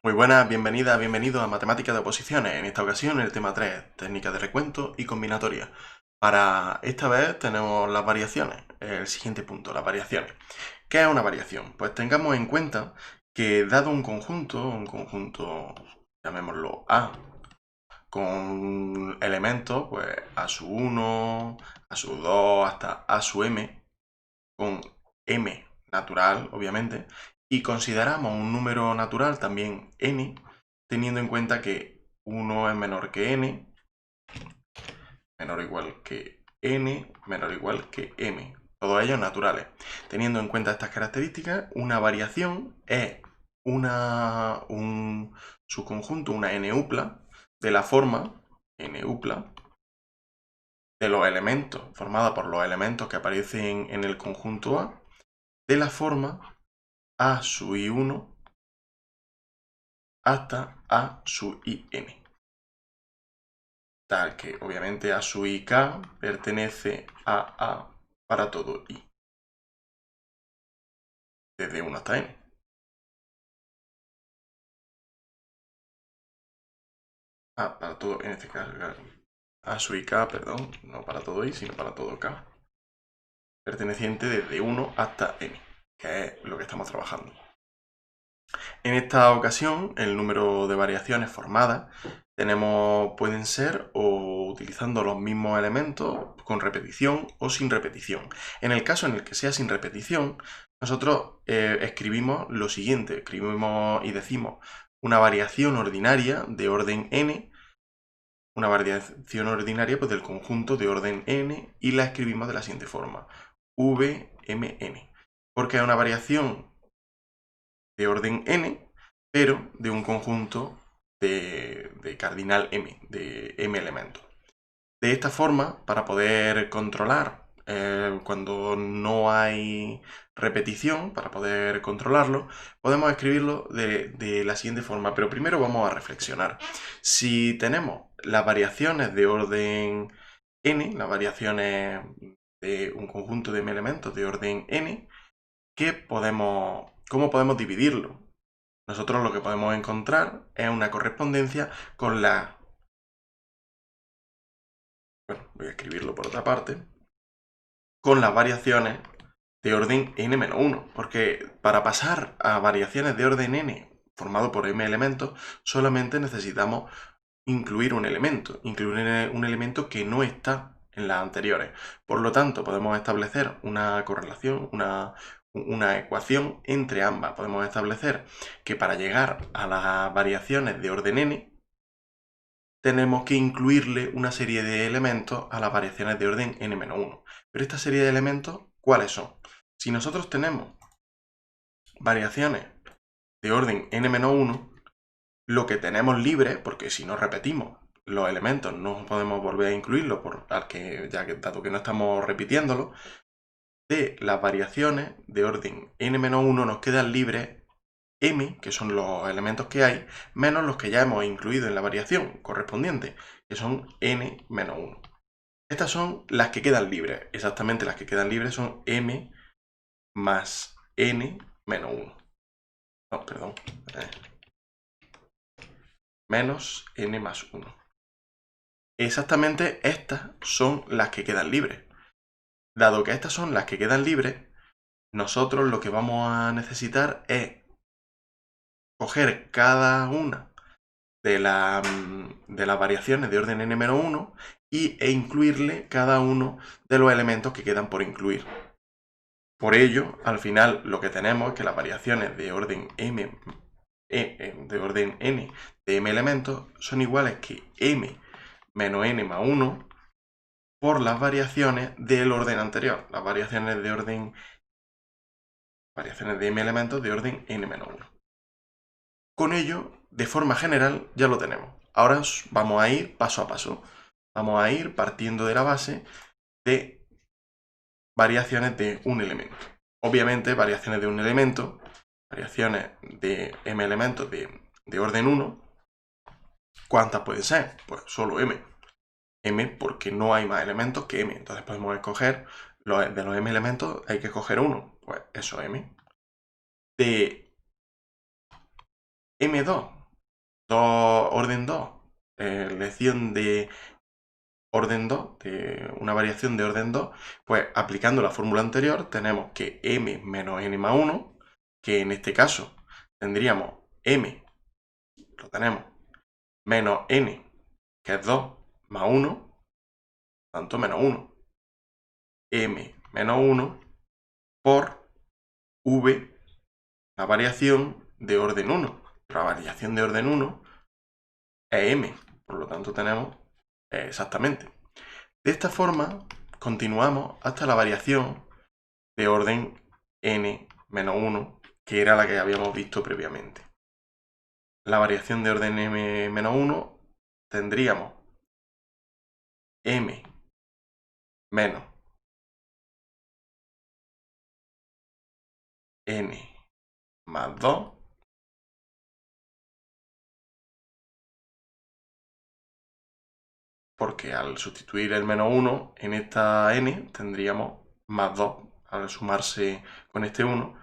Muy buenas, bienvenida, bienvenido a Matemáticas de Oposiciones. En esta ocasión el tema 3, técnica de recuento y combinatoria. Para esta vez tenemos las variaciones. El siguiente punto, las variaciones. ¿Qué es una variación? Pues tengamos en cuenta que dado un conjunto, llamémoslo A, con elementos, pues A sub 1, A sub 2, hasta A sub m, con m natural, obviamente, y consideramos un número natural también n, teniendo en cuenta que 1 es menor que n, menor o igual que n, menor o igual que m, todos ellos naturales. Teniendo en cuenta estas características, una variación es un subconjunto, una n-upla, de la forma n-upla de los elementos, formada por los elementos que aparecen en el conjunto A, de la forma A sub i1 hasta A sub in. Tal que obviamente A sub ik pertenece a A para todo i, desde 1 hasta n. A para todo, en este caso, A sub ik, perdón, no para todo i, sino para todo k, perteneciente desde 1 hasta n, que es lo que estamos trabajando. En esta ocasión, el número de variaciones formadas pueden ser o utilizando los mismos elementos con repetición o sin repetición. En el caso en el que sea sin repetición, nosotros escribimos lo siguiente, escribimos y decimos una variación ordinaria de orden n, una variación ordinaria pues, del conjunto de orden n, y la escribimos de la siguiente forma, vmn, porque es una variación de orden n, pero de un conjunto de cardinal m, de m elementos. De esta forma, para poder controlar cuando no hay repetición, para poder controlarlo, podemos escribirlo de la siguiente forma, pero primero vamos a reflexionar. Si tenemos las variaciones de orden n, las variaciones de un conjunto de m elementos de orden n, ¿cómo podemos dividirlo? Nosotros lo que podemos encontrar es una correspondencia con la... Bueno, voy a escribirlo por otra parte. Con las variaciones de orden n-1, porque para pasar a variaciones de orden n formado por m elementos, solamente necesitamos incluir un elemento que no está en las anteriores. Por lo tanto, podemos establecer una correlación, una ecuación entre ambas. Podemos establecer que para llegar a las variaciones de orden n, tenemos que incluirle una serie de elementos a las variaciones de orden n-1. Pero esta serie de elementos, ¿cuáles son? Si nosotros tenemos variaciones de orden n-1, lo que tenemos libre, porque si no repetimos los elementos no podemos volver a incluirlos, dado que no estamos repitiéndolo, de las variaciones de orden n-1 nos quedan libres m, que son los elementos que hay, menos los que ya hemos incluido en la variación correspondiente, que son n-1. Estas son las que quedan libres. Exactamente las que quedan libres son m más n-1. No, perdón. Menos n más 1. Exactamente estas son las que quedan libres. Dado que estas son las que quedan libres, nosotros lo que vamos a necesitar es coger cada una de las variaciones de orden n-1 e incluirle cada uno de los elementos que quedan por incluir. Por ello, al final lo que tenemos es que las variaciones de orden n de m elementos son iguales que m menos n más 1 por las variaciones del orden anterior, las variaciones de m elementos de orden n menos 1. Con ello, de forma general, ya lo tenemos. Ahora vamos a ir paso a paso. Vamos a ir partiendo de la base de variaciones de un elemento. Obviamente, variaciones de un elemento, variaciones de m elementos de orden 1, ¿cuántas pueden ser? Pues solo m. M porque no hay más elementos que m. Entonces podemos escoger, de los m elementos hay que escoger uno. Pues eso m. De M2, orden 2, lección de orden 2, de una variación de orden 2, pues aplicando la fórmula anterior tenemos que m menos n más 1, que en este caso tendríamos m, lo tenemos, menos n, que es 2, más 1, tanto menos 1. M menos 1 por v, la variación de orden 1. La variación de orden 1 es m, por lo tanto tenemos exactamente. De esta forma continuamos hasta la variación de orden n menos 1, que era la que habíamos visto previamente. La variación de orden m menos 1 tendríamos m menos n más 2 porque al sustituir el menos 1 en esta n tendríamos más 2 al sumarse con este 1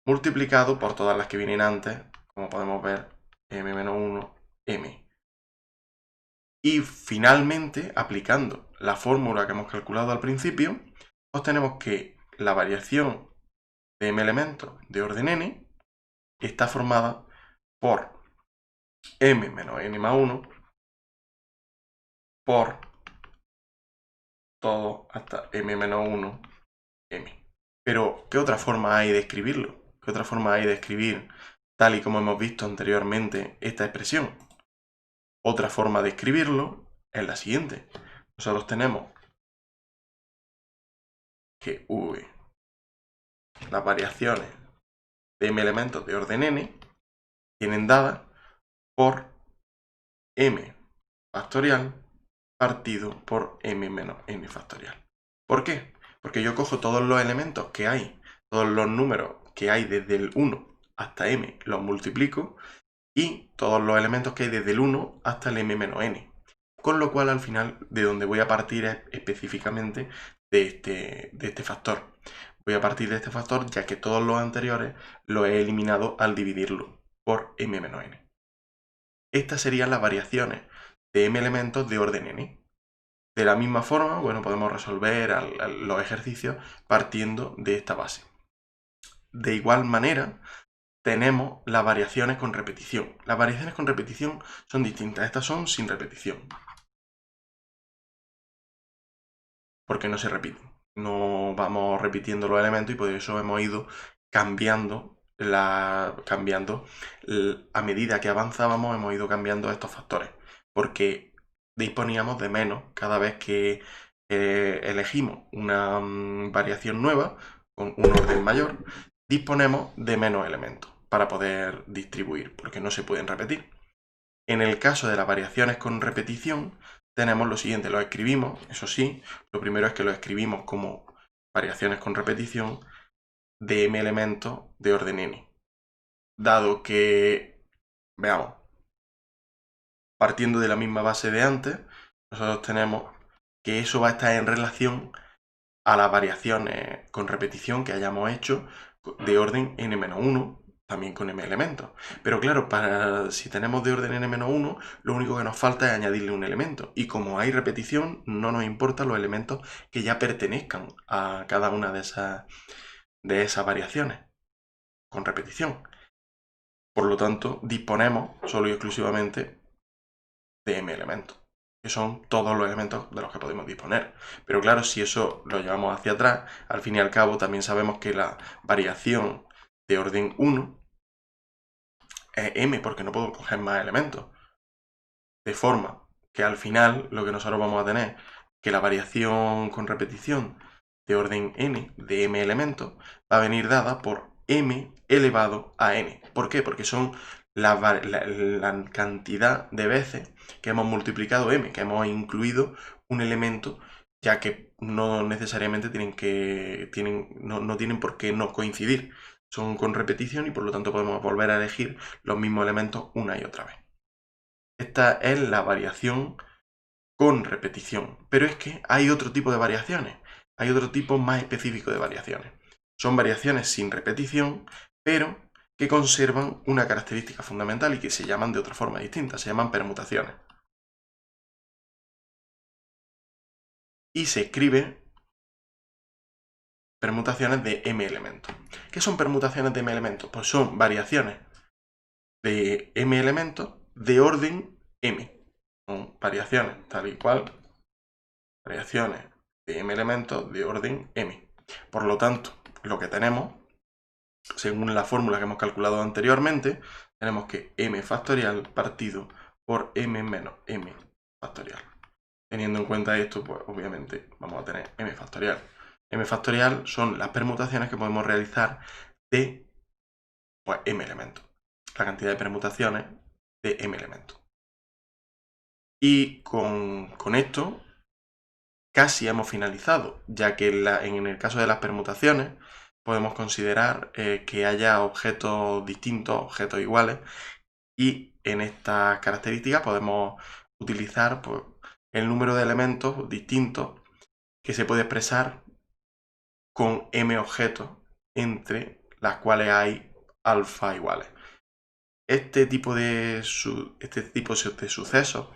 multiplicado por todas las que vienen antes, como podemos ver, m menos 1, m. Y finalmente, aplicando la fórmula que hemos calculado al principio, obtenemos que la variación de m elementos de orden n está formada por m menos n más 1 por todo hasta m menos 1, m. Pero, ¿qué otra forma hay de escribirlo? ¿Qué otra forma hay de escribir, tal y como hemos visto anteriormente, esta expresión? Otra forma de escribirlo es la siguiente. Nosotros tenemos que v, las variaciones de m elementos de orden n, tienen dadas por m factorial partido por m menos n factorial. ¿Por qué? Porque yo cojo todos los elementos que hay, todos los números que hay desde el 1 hasta m, los multiplico, y todos los elementos que hay desde el 1 hasta el m menos n. Con lo cual, al final, de donde voy a partir es específicamente de este factor. Voy a partir de este factor, ya que todos los anteriores los he eliminado al dividirlo por m menos n. Estas serían las variaciones de m elementos de orden n. De la misma forma, bueno, podemos resolver los ejercicios partiendo de esta base. De igual manera, tenemos las variaciones con repetición. Las variaciones con repetición son distintas. Estas son sin repetición, porque no se repiten. No vamos repitiendo los elementos y por eso hemos ido cambiando, a medida que avanzábamos hemos ido cambiando estos factores, porque disponíamos de menos cada vez que elegimos una variación nueva con un orden mayor, disponemos de menos elementos para poder distribuir, porque no se pueden repetir. En el caso de las variaciones con repetición, tenemos lo siguiente, lo escribimos, eso sí, lo primero es que lo escribimos como variaciones con repetición de m elementos de orden n. Dado que, veamos, partiendo de la misma base de antes, nosotros tenemos que eso va a estar en relación a las variaciones con repetición que hayamos hecho de orden n-1, también con m elementos. Pero claro, si tenemos de orden n-1, lo único que nos falta es añadirle un elemento. Y como hay repetición, no nos importan los elementos que ya pertenezcan a cada una de esas variaciones con repetición. Por lo tanto, disponemos solo y exclusivamente de m elementos, que son todos los elementos de los que podemos disponer. Pero claro, si eso lo llevamos hacia atrás, al fin y al cabo también sabemos que la variación de orden 1 es m, porque no puedo coger más elementos. De forma que al final lo que nosotros vamos a tener, que la variación con repetición de orden n, de m elementos, va a venir dada por m elevado a n. ¿Por qué? Porque son la cantidad de veces que hemos multiplicado m, que hemos incluido un elemento, ya que no necesariamente no tienen por qué no coincidir. Son con repetición y por lo tanto podemos volver a elegir los mismos elementos una y otra vez. Esta es la variación con repetición. Pero es que hay otro tipo de variaciones. Hay otro tipo más específico de variaciones. Son variaciones sin repetición, pero que conservan una característica fundamental y que se llaman de otra forma distinta, se llaman permutaciones. Y se escribe permutaciones de m elementos. ¿Qué son permutaciones de m elementos? Pues son variaciones de m elementos de orden m. Son variaciones tal y cual, variaciones de m elementos de orden m. Por lo tanto, lo que tenemos, según la fórmula que hemos calculado anteriormente, tenemos que m factorial partido por m menos m factorial. Teniendo en cuenta esto, pues obviamente vamos a tener m factorial. M factorial son las permutaciones que podemos realizar de pues, m elementos. La cantidad de permutaciones de m elementos. Y con esto casi hemos finalizado, ya que en el caso de las permutaciones podemos considerar que haya objetos distintos, objetos iguales, y en estas características podemos utilizar pues, el número de elementos distintos que se puede expresar con m objetos entre las cuales hay alfa iguales. Este tipo de sucesos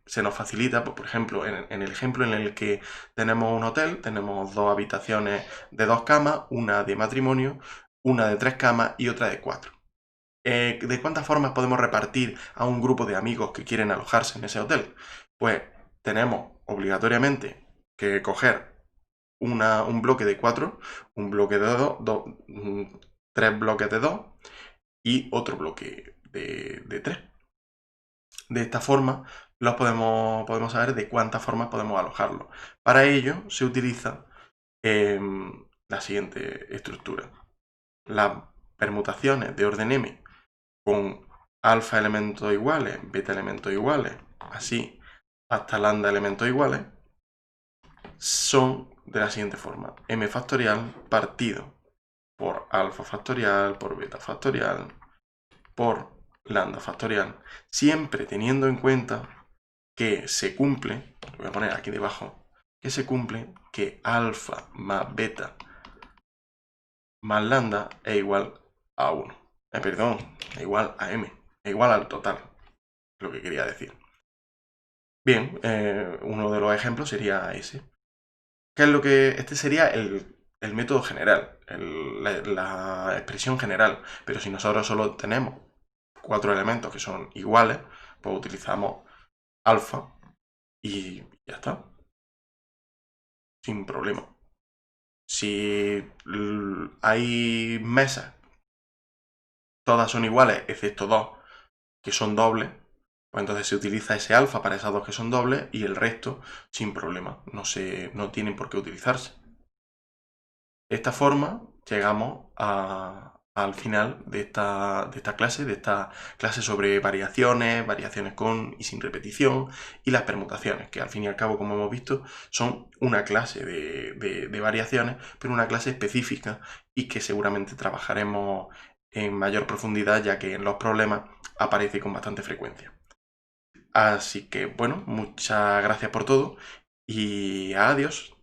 se nos facilita, pues, por ejemplo, en el ejemplo en el que tenemos un hotel, tenemos dos habitaciones de 2 camas, una de matrimonio, una de 3 camas y otra de 4. ¿De cuántas formas podemos repartir a un grupo de amigos que quieren alojarse en ese hotel? Pues tenemos obligatoriamente que coger un bloque de 4, un bloque de 2, 3 bloques de 2 y otro bloque de 3. De esta forma podemos saber de cuántas formas podemos alojarlo. Para ello se utiliza la siguiente estructura. Las permutaciones de orden m con alfa elementos iguales, beta elementos iguales, así hasta lambda elementos iguales, son de la siguiente forma. M factorial partido por alfa factorial, por beta factorial, por lambda factorial, siempre teniendo en cuenta que se cumple, lo voy a poner aquí debajo, que se cumple que alfa más beta más lambda es igual a 1. Perdón, es igual a m, es igual al total, lo que quería decir. Bien, uno de los ejemplos sería ese. ¿Qué es lo que...? Este sería el método general, la expresión general, pero si nosotros solo tenemos 4 elementos que son iguales, pues utilizamos alfa y ya está, sin problema. Si hay mesas, todas son iguales, excepto 2 que son dobles, pues entonces se utiliza ese alfa para esas 2 que son dobles y el resto sin problema, no tienen por qué utilizarse. De esta forma llegamos al final de esta clase sobre variaciones con y sin repetición y las permutaciones, que al fin y al cabo, como hemos visto, son una clase de variaciones, pero una clase específica y que seguramente trabajaremos en mayor profundidad, ya que en los problemas aparece con bastante frecuencia. Así que, bueno, muchas gracias por todo y adiós.